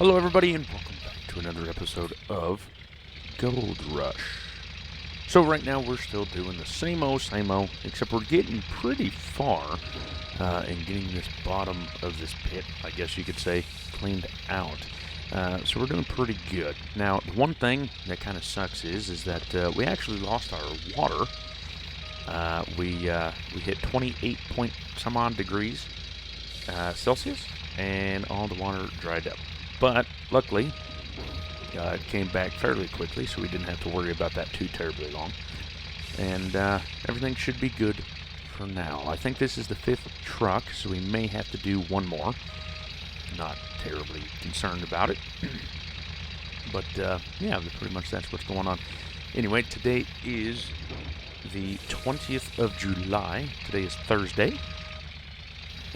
Hello, everybody, and welcome back to another episode of Gold Rush. So right now we're still doing the same old, except we're getting pretty far in getting this bottom of this pit, I guess you could say, cleaned out. So we're doing pretty good. Now, the one thing that kind of sucks is that we actually lost our water. We hit 28 point some odd degrees Celsius, and all the water dried up. But luckily, it came back fairly quickly, so we didn't have to worry about that too terribly long. And everything should be good for now. I think this is the 5th truck, so we may have to do one more. Not terribly concerned about it. But yeah, pretty much that's what's going on. Anyway, today is the 20th of July. Today is Thursday.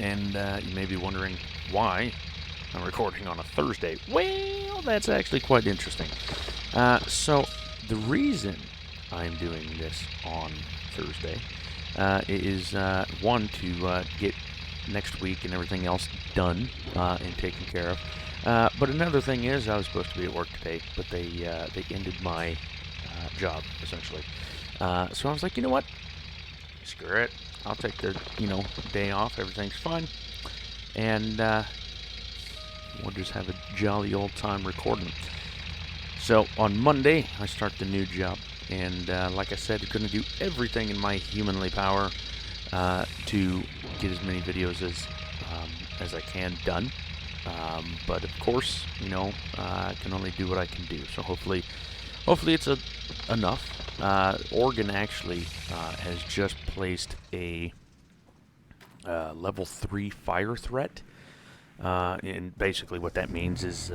And you may be wondering why I'm recording on a Thursday. Well, that's actually quite interesting. So the reason I'm doing this on Thursday is one, to get next week and everything else done and taken care of. But another thing is, I was supposed to be at work today, but they ended my job essentially. So I was like, you know what? Screw it. I'll take the day off. Everything's fine, and we'll just have a jolly old time recording. So on Monday, I start the new job, and like I said, I'm going to do everything in my humanly power to get as many videos as I can done. But of course, I can only do what I can do. So hopefully it's enough. Oregon actually has just placed a level 3 fire threat. And basically what that means is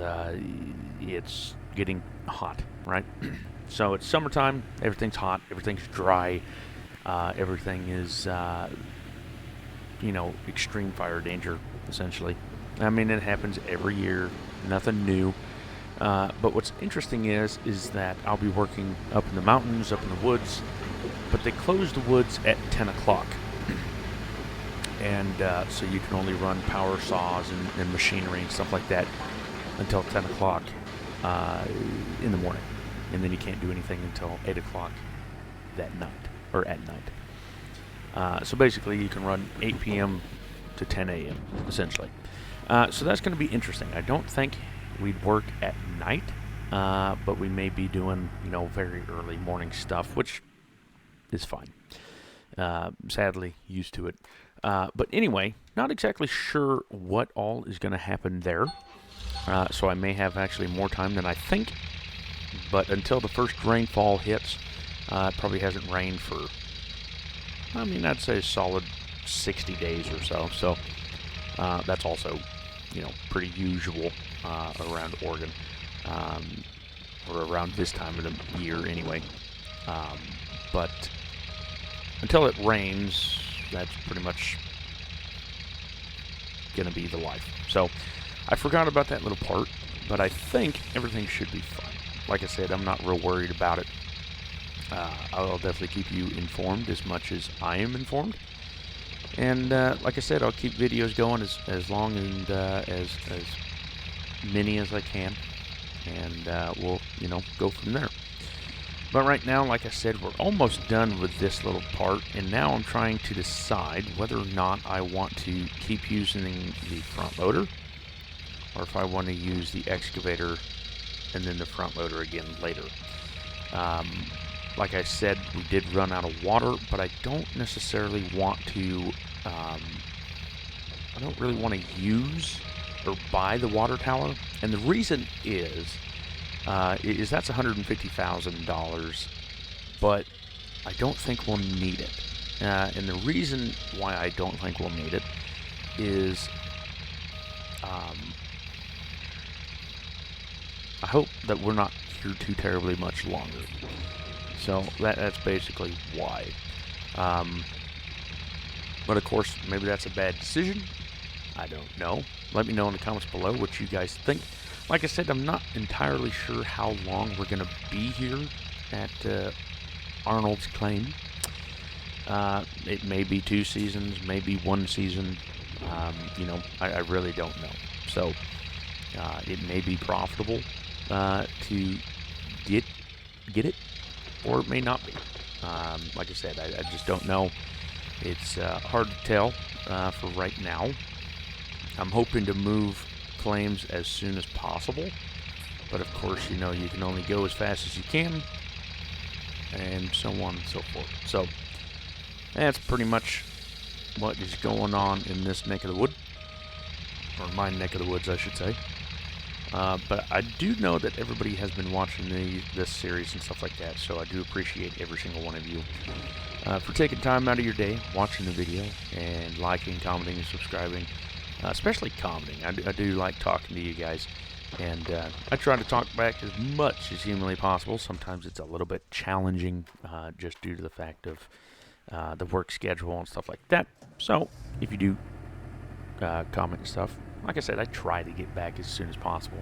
it's getting hot, right? So it's summertime, everything's hot, everything's dry, everything is, extreme fire danger, essentially. I mean, it happens every year, nothing new. But what's interesting is that I'll be working up in the mountains, up in the woods, but they close the woods at 10 o'clock. And so you can only run power saws and machinery and stuff like that until 10 o'clock in the morning. And then you can't do anything until 8 o'clock that night, or at night. So basically you can run 8 p.m. to 10 a.m., essentially. So that's going to be interesting. I don't think we'd work at night, but we may be doing, very early morning stuff, which is fine. Sadly, used to it. But anyway, not exactly sure what all is going to happen there. So I may have actually more time than I think. But until the first rainfall hits, it probably hasn't rained for, I'd say a solid 60 days or so. So that's also, pretty usual around Oregon, or around this time of the year anyway. But until it rains, that's pretty much going to be the life. So I forgot about that little part, but I think everything should be fine. Like I said, I'm not real worried about it. I'll definitely keep you informed as much as I am informed. And like I said, I'll keep videos going as long and as many as I can. And we'll, go from there. But right now, like I said, we're almost done with this little part, and now I'm trying to decide whether or not I want to keep using the front loader, or if I want to use the excavator and then the front loader again later. Like I said, we did run out of water, but I don't necessarily want to, I don't really want to use or buy the water tower, and the reason is that's $150,000, but I don't think we'll need it. And the reason why I don't think we'll need it is I hope that we're not here too terribly much longer. So that's basically why. But of course, maybe that's a bad decision. I don't know. Let me know in the comments below what you guys think. Like I said, I'm not entirely sure how long we're going to be here at Arnold's Claim. It may be 2 seasons, maybe 1 season. I really don't know. So It may be profitable to get it, or it may not be. Like I said, I just don't know. It's hard to tell for right now. I'm hoping to move claims as soon as possible, but of course, you know, you can only go as fast as you can, and so on and so forth. So that's pretty much what is going on in this neck of the wood, or my neck of the woods, I should say. But I do know that everybody has been watching this series and stuff like that, so I do appreciate every single one of you for taking time out of your day, watching the video, and liking, commenting, and subscribing. Especially commenting. I do like talking to you guys, and I try to talk back as much as humanly possible. Sometimes it's a little bit challenging just due to the fact of the work schedule and stuff like that. So if you do comment and stuff, like I said, I try to get back as soon as possible.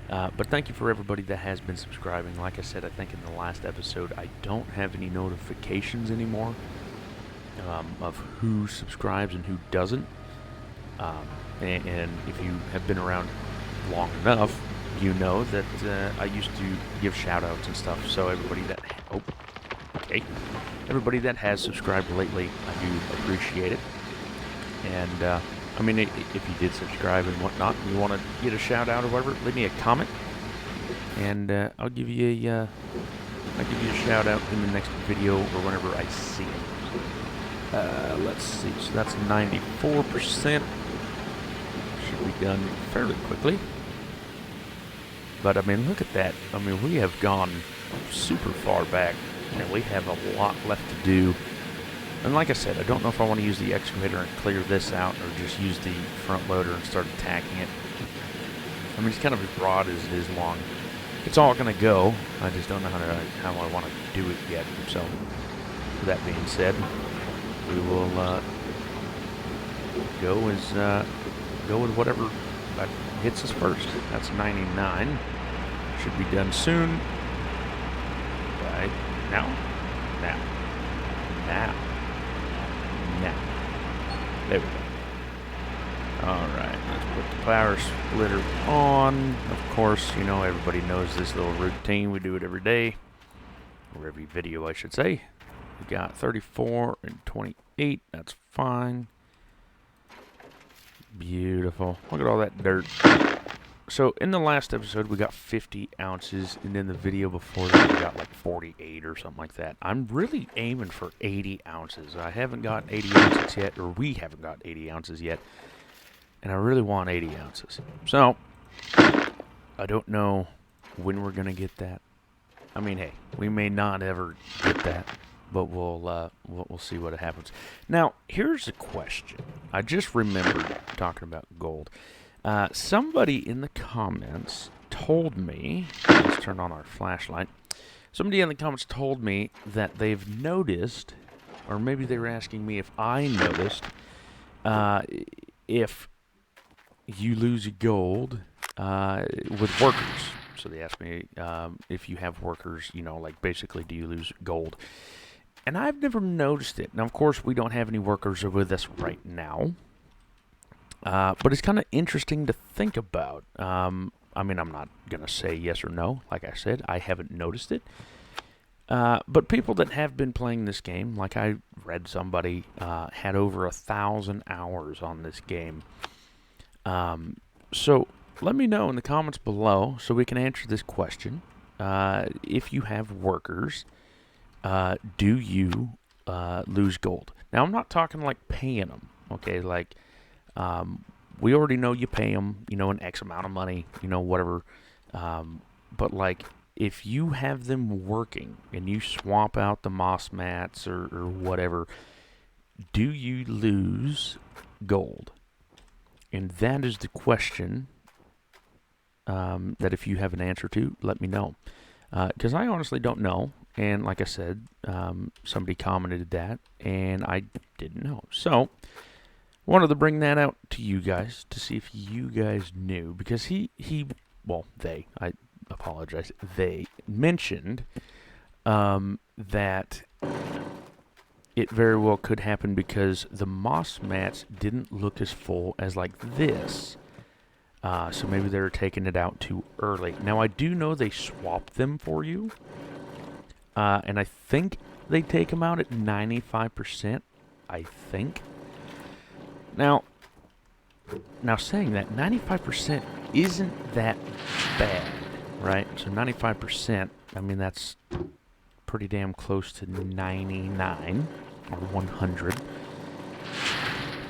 But thank you for everybody that has been subscribing. Like I said, I think in the last episode, I don't have any notifications anymore of who subscribes and who doesn't. And if you have been around long enough, you know that I used to give shout-outs and stuff. So everybody that has subscribed lately, I do appreciate it. And I mean, if you did subscribe and whatnot, and you want to get a shout out or whatever, leave me a comment, and I'll give you a shout out in the next video or whenever I see it. Let's see. So that's 94%. Should be done fairly quickly. But I mean, look at that. I mean, we have gone super far back, and we have a lot left to do. And like I said, I don't know if I want to use the excavator and clear this out, or just use the front loader and start attacking it. I mean, it's kind of as broad as it is long. It's all going to go. I just don't know how I want to do it yet. So, with that being said, we will go with whatever hits us first. That's 99. Should be done soon. Right now. There we go. Alright, let's put the power splitter on. Of course, you know, everybody knows this little routine. We do it every day. Or every video, I should say. We got 34 and 28. That's fine. Beautiful. Look at all that dirt. So, in the last episode, we got 50 ounces, and in the video before that, we got like 48 or something like that. I'm really aiming for 80 ounces. I haven't got 80 ounces yet, or we haven't got 80 ounces yet, and I really want 80 ounces. So, I don't know when we're going to get that. I mean, hey, we may not ever get that, but we'll see what happens. Now, here's a question. I just remembered talking about gold. Somebody in the comments told me, let's turn on our flashlight. Somebody in the comments told me that they've noticed, or maybe they were asking me if I noticed, if you lose gold with workers. So they asked me if you have workers, you know, like basically do you lose gold? And I've never noticed it. Now, of course, we don't have any workers with us right now. But it's kind of interesting to think about. I mean, I'm not going to say yes or no. Like I said, I haven't noticed it. But people that have been playing this game, like I read somebody, had over 1,000 hours on this game. So let me know in the comments below so we can answer this question. If you have workers, do you lose gold? Now, I'm not talking like paying them, okay? Like, we already know you pay them, you know, an X amount of money, you know, whatever. But like, if you have them working and you swap out the moss mats or whatever, do you lose gold? And that is the question that if you have an answer to, let me know. Because I honestly don't know. And like I said, somebody commented that, and I didn't know. So, wanted to bring that out to you guys to see if you guys knew. Because I apologize, they mentioned that it very well could happen because the moss mats didn't look as full as like this. So maybe they're taking it out too early. Now, I do know they swap them for you. And I think they take them out at 95%. I think. Now saying that, 95% isn't that bad, right? So 95%, I mean, that's pretty damn close to 99 or 100.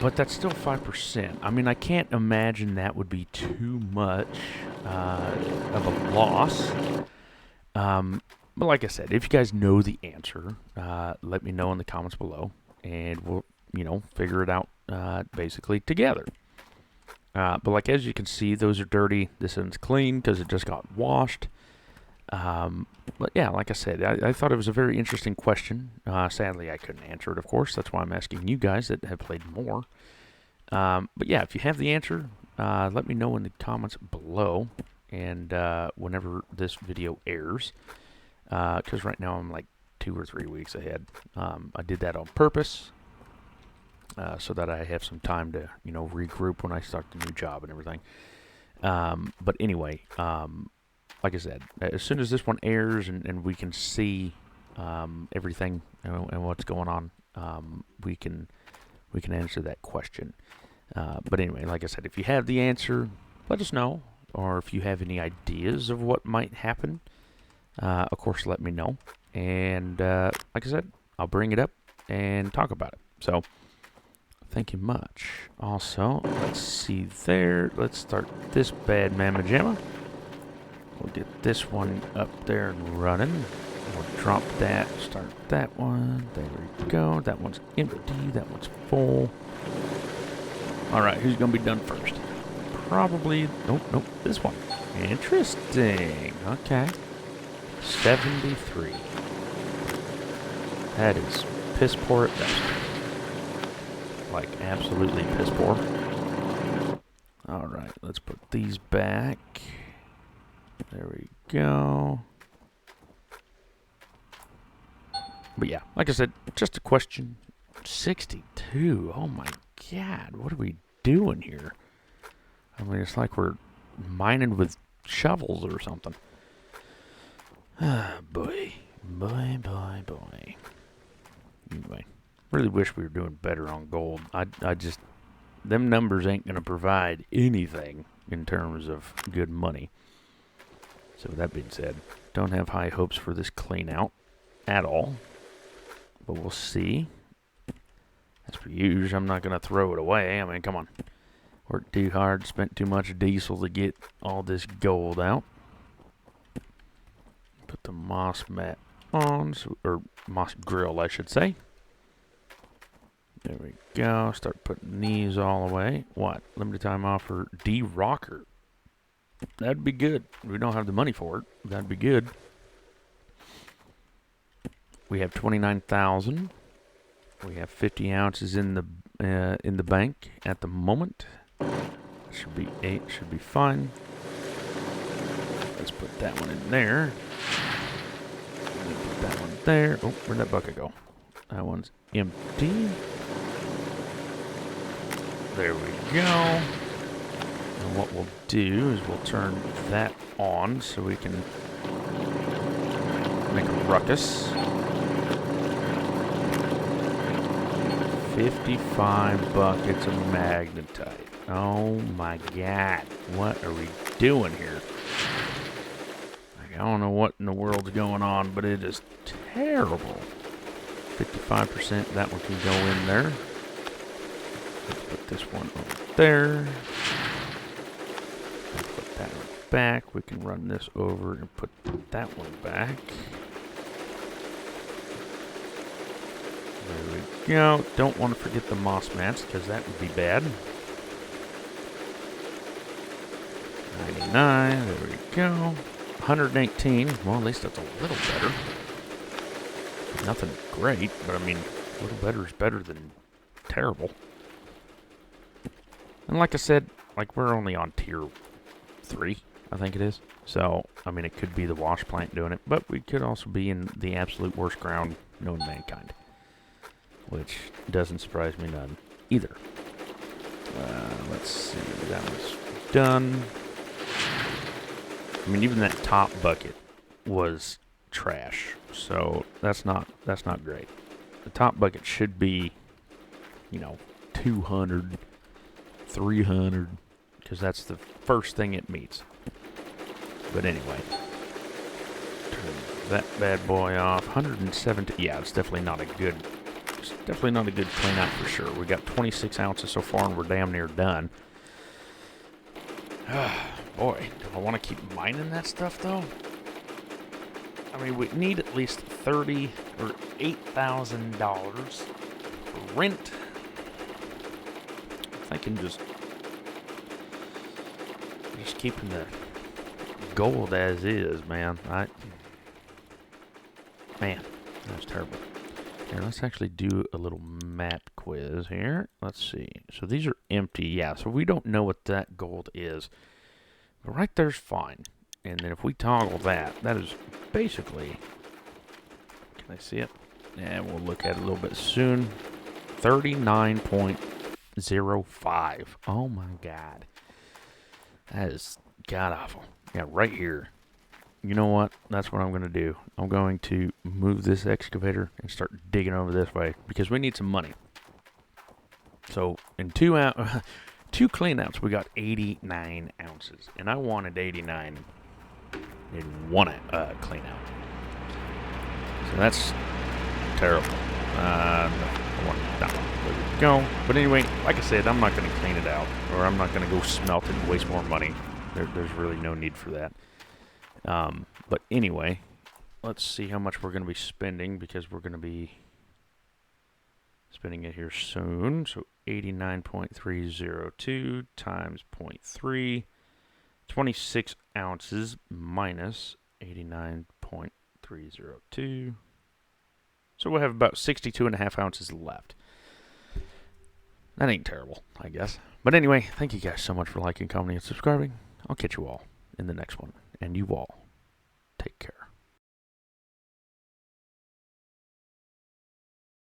But that's still 5%. I mean, I can't imagine that would be too much of a loss. But like I said, if you guys know the answer, let me know in the comments below, and we'll, figure it out basically together. But like as you can see, those are dirty. This one's clean because it just got washed. But yeah, like I said, I thought it was a very interesting question. Sadly, I couldn't answer it, of course. That's why I'm asking you guys that have played more. But yeah, if you have the answer, let me know in the comments below. And whenever this video airs, because right now I'm like 2 or 3 weeks ahead. I did that on purpose so that I have some time to, regroup when I start the new job and everything. But anyway, like I said, as soon as this one airs and we can see everything and what's going on, we can answer that question. But anyway, like I said, if you have the answer, let us know. Or if you have any ideas of what might happen, of course, let me know. And like I said, I'll bring it up and talk about it. So, thank you much. Also, let's see there. Let's start this bad mamma jamma. We'll get this one up there and running. We'll drop that, start that one. There we go. That one's empty. That one's full. All right, who's going to be done first? Probably, nope, this one. Interesting. Okay. 73. That is piss poor at best. Like, absolutely piss poor. Alright, let's put these back. There we go. But yeah, like I said, just a question. 62. Oh my god, what are we doing here? I mean, it's like we're mining with shovels or something. Ah, boy. Boy. Anyway, really wish we were doing better on gold. I just, them numbers ain't going to provide anything in terms of good money. So with that being said, don't have high hopes for this clean out at all. But we'll see. As per usual, I'm not going to throw it away. I mean, come on. Worked too hard, spent too much diesel to get all this gold out. Put the moss mat on, or moss grill, I should say. There we go. Start putting these all away. What? Limited time offer D-Rocker. That'd be good. We don't have the money for it. That'd be good. We have 29,000. We have 50 ounces in the bank at the moment. Should be 8. Should be fine. Let's put that one in there. Put that one there. Oh, where'd that bucket go? That one's empty. There we go. And what we'll do is we'll turn that on so we can make a ruckus. 55 buckets of magnetite. Oh my god. What are we doing here? I don't know what in the world's going on, but it is terrible. 55%, that one can go in there. Let's put this one over there. Let's put that one back. We can run this over and put that one back. There we go. Don't want to forget the moss mats, because that would be bad. 99, there we go. 118, well, at least that's a little better. Nothing great, but I mean, a little better is better than terrible. And like I said, like, we're only on tier 3, I think it is. So, I mean, it could be the wash plant doing it, but we could also be in the absolute worst ground known to mankind. Which doesn't surprise me none either. Let's see, that was done. I mean, even that top bucket was trash, so that's not great. The top bucket should be, 200, 300, because that's the first thing it meets. But anyway, turn that bad boy off. 170. Yeah, it's definitely not a good. It's definitely not a good clean out for sure. We got 26 ounces so far, and we're damn near done. Boy, do I want to keep mining that stuff though? I mean, we need at least $30,000 or $8,000 for rent. I'm thinking just keeping the gold as is, man. Man, that's terrible. Here, let's actually do a little map quiz here. Let's see. So these are empty. Yeah, so we don't know what that gold is. But right there's fine. And then if we toggle that, that is basically... Can I see it? Yeah, we'll look at it a little bit soon. 39.05. Oh my god. That is god-awful. Yeah, right here. You know what? That's what I'm going to do. I'm going to move this excavator and start digging over this way because we need some money. So in two cleanouts, we got 89 ounces, and I wanted 89 in one cleanout. So that's terrible. There we go. But anyway, like I said, I'm not going to clean it out, or I'm not going to go smelt it and waste more money. There's really no need for that. But anyway, let's see how much we're going to be spending, because we're going to be spending it here soon. So 89.302 times 0.3, 26 ounces minus 89.302. So we'll have about 62.5 ounces left. That ain't terrible, I guess. But anyway, thank you guys so much for liking, commenting, and subscribing. I'll catch you all in the next one. And you all, take care.